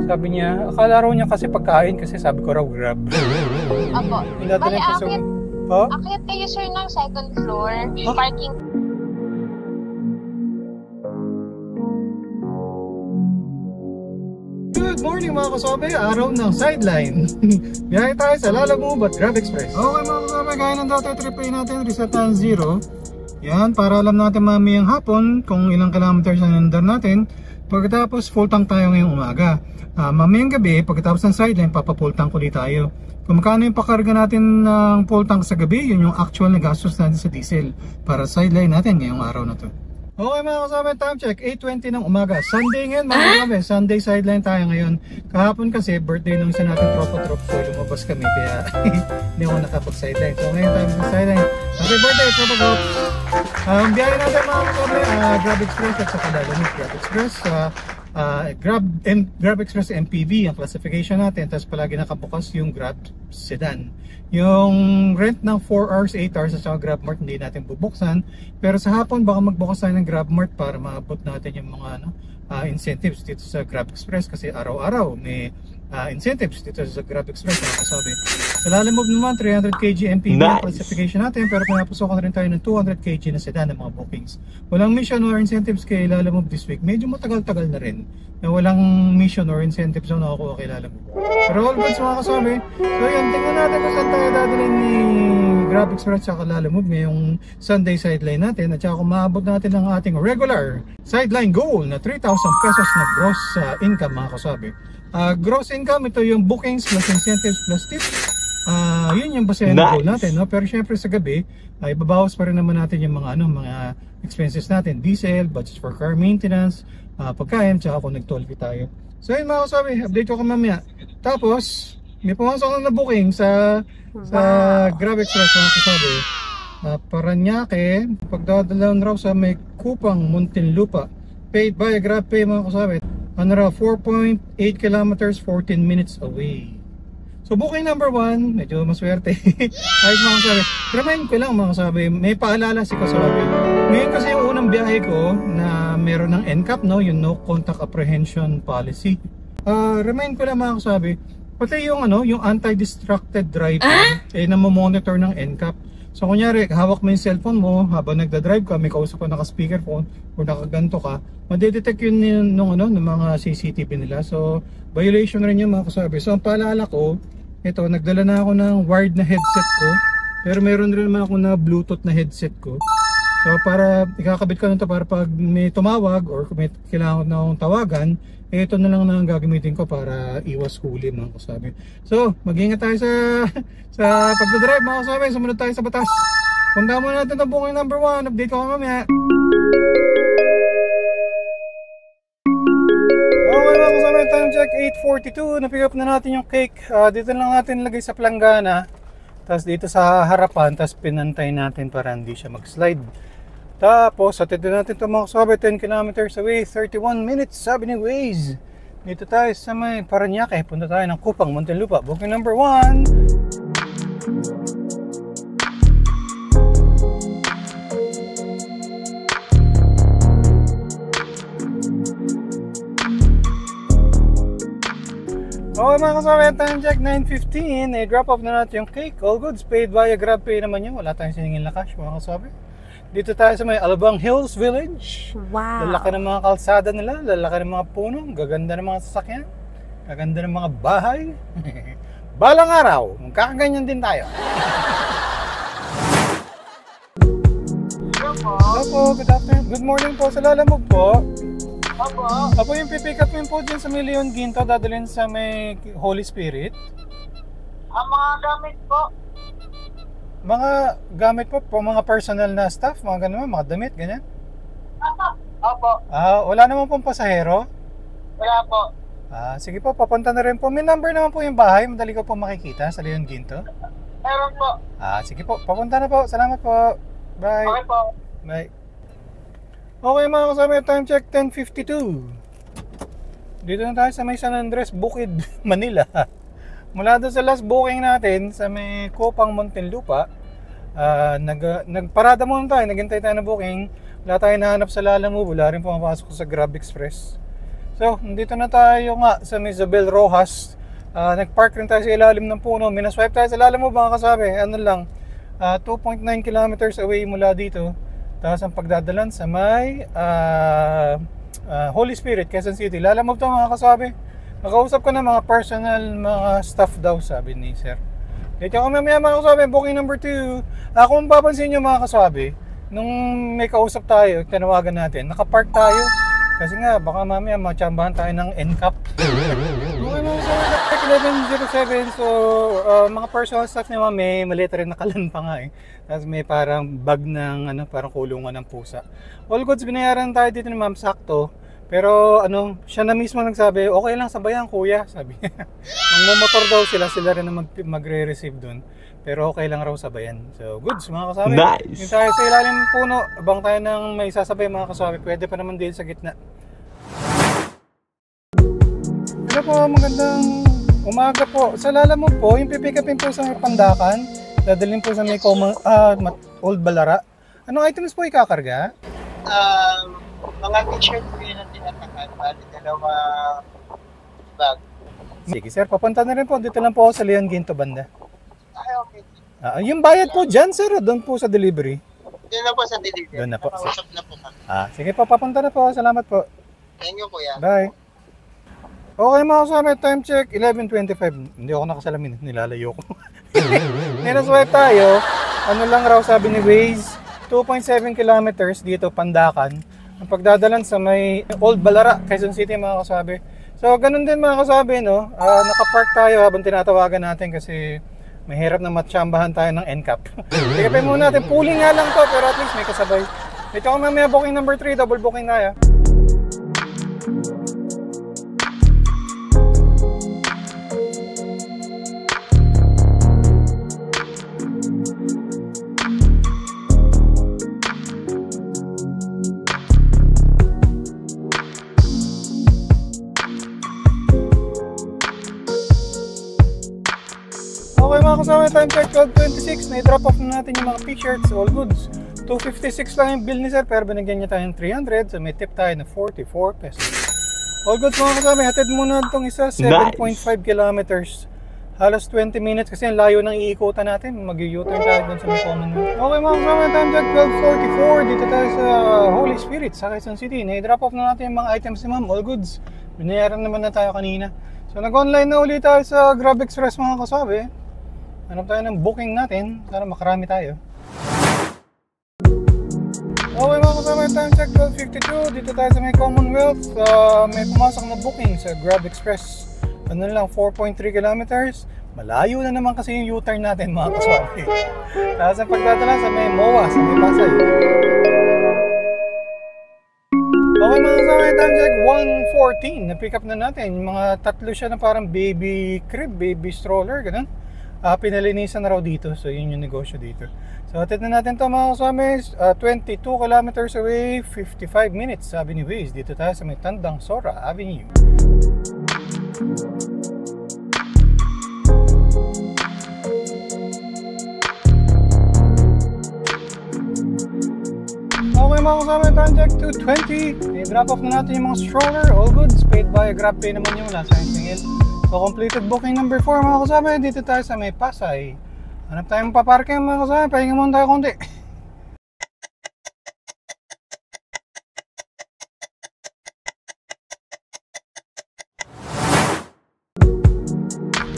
Sabi niya, akala raw niya kasi pagkain kasi sabi ko raw Grab. Opo. Pinadala ko sa... Oh? Akyat kayo sir ng second floor. Parking. Good morning mga kasobe, araw ng sideline. Biyahe tayo sa Lalamove at Grab Express. Okay mga kasobe, gaya ng dati trip A natin, reset tayo 0. Yan, para alam natin mamayang hapon kung ilang kilometers ang nandar natin. Pagkatapos full tank tayo ngayong umaga. Mamayang gabi, pagkatapos ng sideline, papafull tank ulit tayo. Kung magkano yung pakarga natin ng full tank sa gabi, yun yung actual na gastos natin sa diesel para sideline natin ngayong araw na to. Okay mga kasama, time check, 8:20 ng umaga. Sunday ngayon mga kasama, Sunday sideline tayo ngayon. Kahapon kasi birthday ng isa natin tropa-trop, so lumabas kami kaya hindi ako nakapag-sideline. So ngayon tayo mag-sideline. Happy birthday tropa-trop! Biyahe natin mga kasama, Grab Express at saka Lalamove Grab Express. Grab Express MPV ang classification natin, tapos palagi nakabukas yung Grab Sedan. Yung rent ng 4 hours, 8 hours at saka Grab Mart hindi natin bubuksan, pero sa hapon baka magbukas tayo ng Grab Mart para maabot natin yung mga incentives dito sa Grab Express kasi araw-araw may incentives dito sa Grab Express mga kasabi. Sa Lalamove naman 300 kg MPV ang classification natin, pero pinapasokan rin tayo ng 200 kg na sedan ng mga bookings. Walang mission or incentives kay Lalamove this week. Medyo matagal-tagal na rin na walang mission or incentives na nakukuha kay Lalamove. Pero all goods mga kasabi. So yan, tingnan natin kung saan tayo dadalhin ni Grab Express at Lalamove ngayong Sunday sideline natin, at saka kung maabot natin ang ating regular sideline goal na 3,000 pesos na gross income mga kasabi. Gross income, ito yung bookings plus incentives plus tips. Yun yung basehan ng goal natin, no? Pero syempre sa gabi ay babawas pa rin naman natin yung mga expenses natin, diesel, budgets for car maintenance, pagkain, tsaka kung nag-tollfee tayo. So yun mga kasabi, update ko mamaya. Tapos may pumasok na booking sa Grab Express mga kasabi. Paranaque, pagdadalawin raw sa may Kupang, Muntinlupa, paid by Grab Pay mga kasabi. 4.8 kilometers, 14 minutes away. So booking number 1, medyo maswerte. Ayos mga kasabi. Remind ko lang mga kasabi, may paalala si kasabi. Ngayon kasi yung unang biyahe ko na meron ng NCAP, no? Yung No Contact Apprehension Policy. Remind ko lang mga kasabi, pati yung yung anti-distracted driving namomonitor ng NCAP. So kunyari, hawak mo yung cellphone mo habang nagda-drive ka, may kausap ka naka-speakerphone o nakaganto ka, madedetect yun ng mga CCTV nila. So violation rin yun mga kasabi. So ang paalala ko, ito, nagdala na ako ng wired na headset ko, pero meron rin naman ako na Bluetooth na headset ko. So para ikakabit ko na ito para pag may tumawag or kung may kailangan na akong tawagan, ito na lang na gagamitin ko para iwas huli mga kasabi. So mag-ingat tayo sa pagdadrive mga kasabi. Sumunod tayo sa batas. Punta muna natin ang booking number 1. Update ko mamaya. Okay mga kasabi, time check 8:42. Na-pick up na natin yung cake. Dito lang natin lagay sa planggana, tapos dito sa harapan, tapos pinantay natin para hindi siya mag-slide. Tapos atid natin ito mga kasabi, 10 kilometers away, 31 minutes sabi ni Waze. Dito tayo sa may Paranaque, punta tayo ng Kupang, Muntinlupa. Booking number 1. Okay mga kasabi, time check 9:15. Drop off na natin yung cake. All goods paid via Grab Pay naman yun. Wala tayong siningin na cash mga kasabi. Dito tayo sa may Alabang Hills Village. Wow! Lalaki ng mga kalsada nila, lalaki ng mga puno, gaganda ng mga sasakyan, gaganda ng mga bahay. Balang araw, magkakaganyan din tayo. Hello, good afternoon. Good morning po sa Lalamove po. Apo yung pipick up mo po dyan sa Leon Ginto, dadalhin sa may Holy Spirit. Ang mga gamit po. Mga gamit po, mga personal na stuff, mga ganun, mga damit, ganyan? Opo. Wala naman pong pasahero? Wala po. Sige po, papunta na rin po. May number naman po yung bahay, madali ko po makikita sa Leon Ginto. Meron po. Sige po, papunta na po. Salamat po. Bye. Okay po. Bye. Okay mga kasama, time check 10:52. Dito na tayo sa may San Andres, Bukid, Manila. Mula doon sa last booking natin sa may Kupang, Muntinlupa, nagparada muna tayo, naghintay tayo na booking. Wala tayo nahanap sa Lalamove, wala rin pumapasok sa Grab Express. So, nandito na tayo nga sa Isabel Rojas. Nag-park rin tayo sa ilalim ng puno. Minaswipe tayo sa ilalim mo mga kasabi. Ano lang, 2.9 kilometers away mula dito. Tapos ang pagdadalan sa may Holy Spirit, Quezon City. Lalamove to mga kasabi. Nakausap ko na mga personal, mga staff daw, sabi ni sir. Dito ako mamaya mga kasabi, booking number 2. Kung mapapansin nyo mga kasabi, nung may kausap tayo, tinawagan natin, nakapark tayo. Kasi nga, baka mamaya matsambahan tayo ng NCAP. Okay mga kasabi, 1107. So, mga personal staff niya may maliit rin nakalan pa nga eh. Tapos may parang bag ng, parang kulungan ng pusa. All goods, binayaran tayo dito ni ma'am, sakto. Pero siya na mismo nagsabi, okay lang sabayan kuya, sabi niya. Magmomotor daw sila rin na magre-receive dun. Pero okay lang raw sabayan. So, goods mga kasabi. Nice! Yung tayo sa ilalim ng puno, abang tayo ng may sasabay mga kasabi. Pwede pa naman din sa gitna. Hello po, magandang umaga po. Sa Lalamove po, yung pipick upin po sa may Pandakan, dadalhin po sa may Old Balara. Anong items po ikakarga? Mga t-shirt po yun ang tinatakan. Bali, dalawa bag. Sige sir, papunta na rin po. Dito lang po ako sa Leon Ginto banda. Ay, okay. Yung bayad po dyan sir, doon po sa delivery. Doon na po sa delivery. Doon na po. Nakausap na po kami. Sige po, papunta na po. Salamat po. Thank you, kuya. Bye. Okay mga kasama, time check, 11:25. Hindi ako nakasalamin, nilalayo ko. Ninaswipe tayo, lang raw sabi ni Waze, 2.7 kilometers dito, Pandakan. Ang pagdadalan sa may Old Balara, Quezon City mga kasabi. So ganun din mga kasabi, no? Nakapark tayo habang tinatawagan natin kasi mahirap na matsambahan tayo ng NCAP. Ikapin muna natin, pooling nga lang to pero at least may kasabay. Dito ako mamaya booking number 3, double booking tayo. Okay mga kasama, time check 12:26. Na-drop off na natin yung mga t-shirts, all goods. 256 lang yung bill ni sir, pero binigyan niya tayo ng 300, so may tip tayo na 44 pesos. All goods mga kasama, hatid muna itong isa, 7.5 kilometers. Halos 20 minutes kasi ang layo ng iikutan natin. Mag-u-turn tayo dun sa may Commonwealth. Okay mga kasama, time check 12:44. Dito tayo sa Holy Spirit, sa Quezon City. Na-drop off na natin yung mga items ni ma'am, all goods. Binayaran naman na tayo kanina. So nag-online na ulit tayo sa Grab Express mga kasabi. Hanap tayo ng booking natin, sana makarami tayo. Okay mga kasama, time check 12:52. Dito tayo sa may Commonwealth. May pumasok na booking sa Grab Express. Lang, 4.3 kilometers. Malayo na naman kasi yung U-turn natin mga kasabi. Tapos ang pagdadala sa may MOA, sa may Pasay. Okay mga kasama, time check 1:14. Na-pick up na natin. Mga tatlo siya na parang baby crib, baby stroller, ganun. Pinalinisan na raw dito, so yun yung negosyo dito. So atid na natin ito mga kasama, 22 kilometers away, 55 minutes sabi ni Waze. Dito tayo sa may Tandang Sora Avenue. Okay mga kasama, time check 2:20. I-drop off na natin yung mga stroller, all goods, paid by GrabPay naman yung lasa yung singil. So completed booking number 4 mga kasama, dito tayo sa may Pasay. Hanap tayong paparking mga kasama, pahinga muna tayo konti.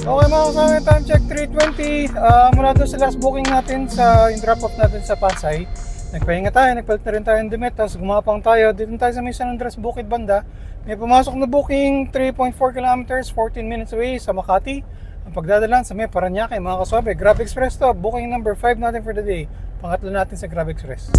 Okay mga kasama, time check 3:20. Mula doon sa last booking natin, sa yung drop off natin sa Pasay, nagpahinga tayo, nagpalit na rin tayo ng damit, tapos gumapang tayo. Dito tayo sa may San Andres Bukid Banda. May pumasok na booking, 3.4 kilometers, 14 minutes away sa Makati. Ang pagdadalan sa may Paranaque, mga kasabi. Grab Express to, booking number 5 natin for the day. Pangatlo natin sa Grab Express.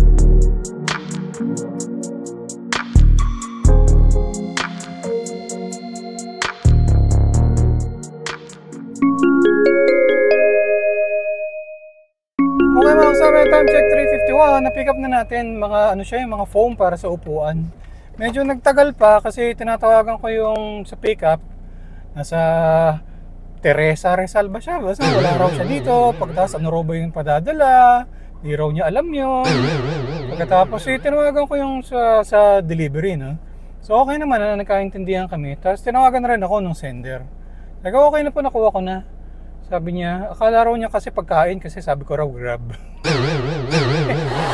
Okay mga kasabi, time check 3:51. Na-pick up na natin mga yung mga foam para sa upuan. Medyo nagtagal pa kasi tinatawagan ko yung sa pickup. Nasa Teresa Rizal ba siya? Basta wala raw siya dito. Pagkatapos ano raw ba yung padadala? Di raw niya alam yun. Pagkatapos tinawagan ko yung sa delivery, no? So okay naman na nagkaintindihan kami. Tapos tinawagan rin ako nung sender. Sabi ko, okay na po, nakuha ko na. Sabi niya, akala raw niya kasi pagkain kasi sabi ko raw grab.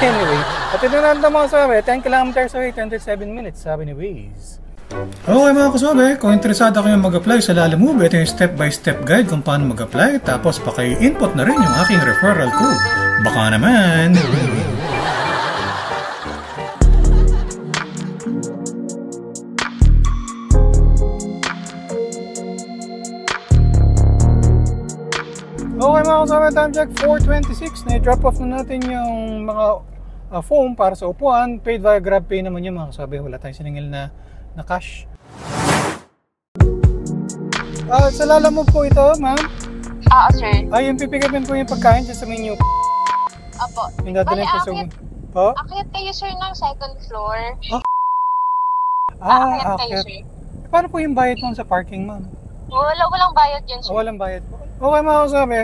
Anyway, at ito na naman mga kasabi, 10 kilometers away, 27 minutes, sabi ni Waze. Okay mga kasabi, kung interesado kayo mag-apply sa Lalamove, ito yung step-by-step guide kung paano mag-apply. Tapos paki-input na rin yung aking referral code. Baka naman! Okay mga kasama, time check 4:26. Na-drop off na natin yung mga foam para sa upuan. Paid via GrabPay naman yun mga kasama. Wala tayong siningil na cash. Sa Lalamove po ito, ma'am? Sir. Yung pipikapin po yung pagkain dyan sa menu. Apo. Yung dadalhin po sa... Po? Akyat kayo sir ng second floor. Akyat. Kayo sir. Paano po yung bayad mo sa parking, ma'am? Walang bayad yun sir. Walang bayad po. Okay mga kasabi,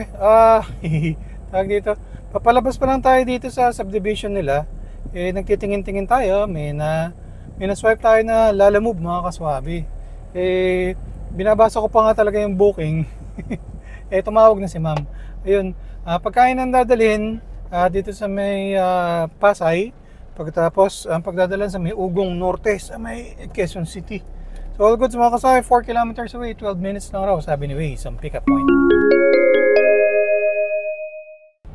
tawag dito, papalabas pa lang tayo dito sa subdivision nila. Nagtitingin-tingin tayo, may na-swipe tayo na Lalamove mga kaswabi. Binabasa ko pa nga talaga yung booking. Tumawag na si ma'am. Ayun, pagkain ang dadalhin dito sa may Pasay. Pagkatapos, ang pagdadalan sa may Ugong Norte, sa may Quezon City. So all good mga kasabay, 4 kilometers away, 12 minutes lang raw, sabi ni Waze, ang pick-up point.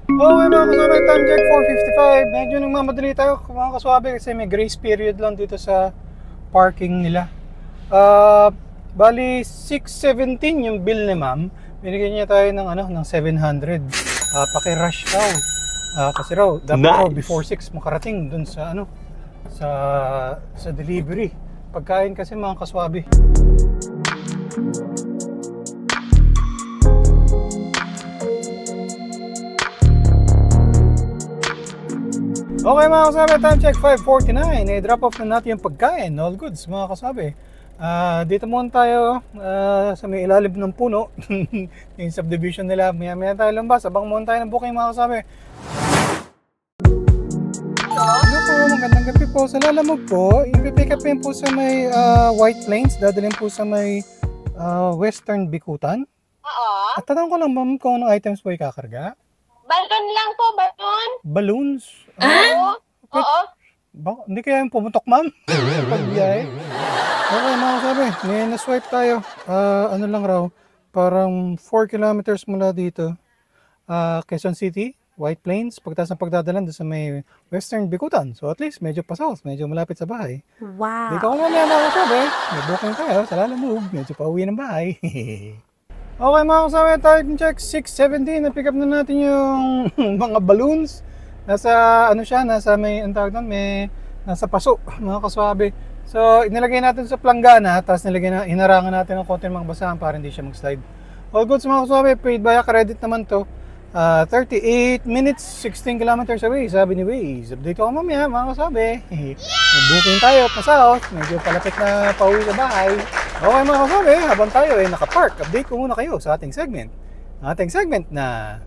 Okay mga kasabay, time check 4:55. Medyo nagmamadali tayo mga kasabay kasi may grace period lang dito sa parking nila. Bali 617 yung bill ni ma'am. Binigyan niya tayo ng 700. Paki-rush daw. Kasi raw dapat raw before 6 makarating dun sa sa delivery. Pagkain kasi mga kaswabi. Okay mga kaswabi, time check 5:49. I-drop off na natin yung pagkain. All goods mga kaswabi. Dito muna tayo sa may ilalim ng puno. Yung subdivision nila. Maya tayo lambas. Abang muna tayo ng booking mga kaswabi. Hello po, magandang gabi po. Sa Lalamove po, i-pick up po sa may White Plains, dadalhin po sa may Western Bikutan. Oo. At tanong ko lang ma'am kung anong items po ikakarga? Balon lang po, balon. Balloons? Oo. Hindi kaya yung pumutok ma'am? Pagbiyahe? Okay mga sabi, may na-swipe tayo. Ano lang raw, parang 4 kilometers mula dito. Quezon City, White Plains, pagtas ng pagdadalan doon sa may Western Bikutan. So at least medyo pasok, medyo malapit sa bahay. Wow! Dito ko mamaya mga kasabi, may booking tayo sa Lalamove, medyo pauwi ng bahay. Okay mga kasabi, time check 6:17, na-pick up na natin yung mga balloons. Nasa nasa may, ang tawag doon, nasa paso mga kasabi. So inilagay natin sa planggana, tapos hinarangan natin ng konti mga basahan para hindi siya mag-slide. All goods mga kasabi, paid via credit naman to. 38 minutes, 16 kilometers away, sabi ni Waze. Update ko mamaya mga kasabi. Booking tayo, pasaos, medyo palapit na pauwi sa bahay. Okay mga kasabi, habang tayo nakapark, update ko muna kayo sa ating segment. Ating segment na...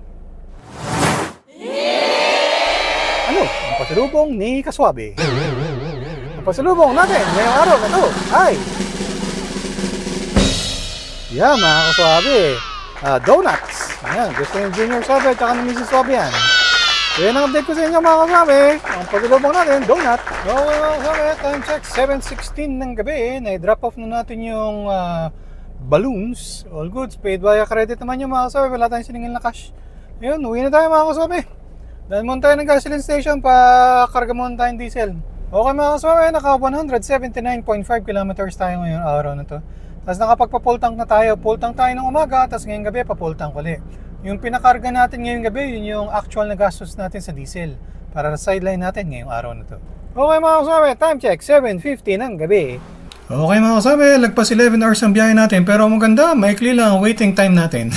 ang pasalubong ni Kaswabe. Ang pasalubong natin ngayong araw na to ay... mga Kaswabe, donuts. Ayan, gusto yung Junior Sabi at saka ng Mrs. Sabi yan. So yan ang update ko sa inyo mga kasabi. Ang pasalubong natin, donut. Okay mga kasabi, time check 7:16 ng gabi. Na-drop off na natin yung balloons. All goods, paid via credit naman yung mga kasabi. Wala tayong siningil na cash. Ayun, uwi na tayo mga kasabi. Dahil muna tayo ng gasoline station pa karga muna tayong diesel. Okay mga kasabi, naka 179.5 kilometers tayo ngayong araw na to. Tapos nakapagpa-full tank na tayo. Full tank tayo ng umaga, tapos ngayong gabi pa-full tank ulit. Yung pinakarga natin ngayong gabi, yun yung actual na gastos natin sa diesel para sa sideline natin ngayong araw na to. Okay mga kasabi, time check 7:50 ng gabi. Okay mga kasabi, lagpas 11 hours ang biyahe natin, pero maganda, maikli lang ang waiting time natin.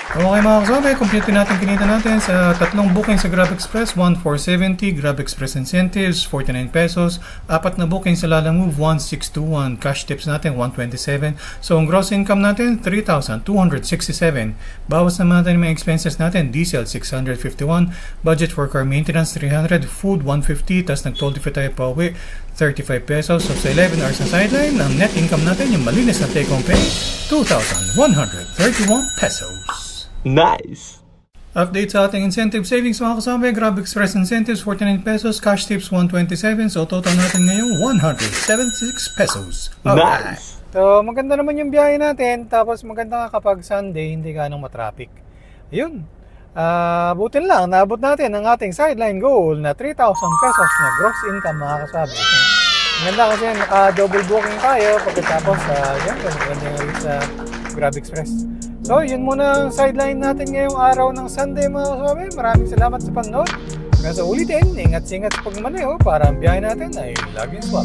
Okay mga kasabi, compute natin kinita natin sa tatlong booking sa Grab Express, 1,470, Grab Express incentives, 49 pesos, apat na booking sa Lalamove, 1,621, cash tips natin, 127. So ang gross income natin, 3,267. Bawas naman natin yung mga expenses natin, diesel, 651, budget for car maintenance, 300, food, 150, tas nag-toll fee tayo pa uwi, 35 pesos. So sa 11 hours na sideline, ang net income natin, yung malinis na take-home pay, 2,131 pesos. Nice! Update sa ating incentive savings mga kasama, Grab Express incentives 49 pesos, cash tips 127, so total natin ngayong 176 pesos. Alright. Nice! So maganda naman yung biyahe natin, tapos maganda nga kapag Sunday hindi ganong matraffic. Yun, butin lang, naabot natin ang ating sideline goal na 3,000 pesos na gross income mga kasabi. Maganda kasi naka-double booking tayo pagkatapos yan, maganda yung sa Grab Express. So, yun muna ang sideline natin ngayong araw ng Sunday mga kasabi. Maraming salamat sa panonood. Hanggang sa ulitin, ingat-ingat sa pagmaneho para ang biyahe natin ay laging swak.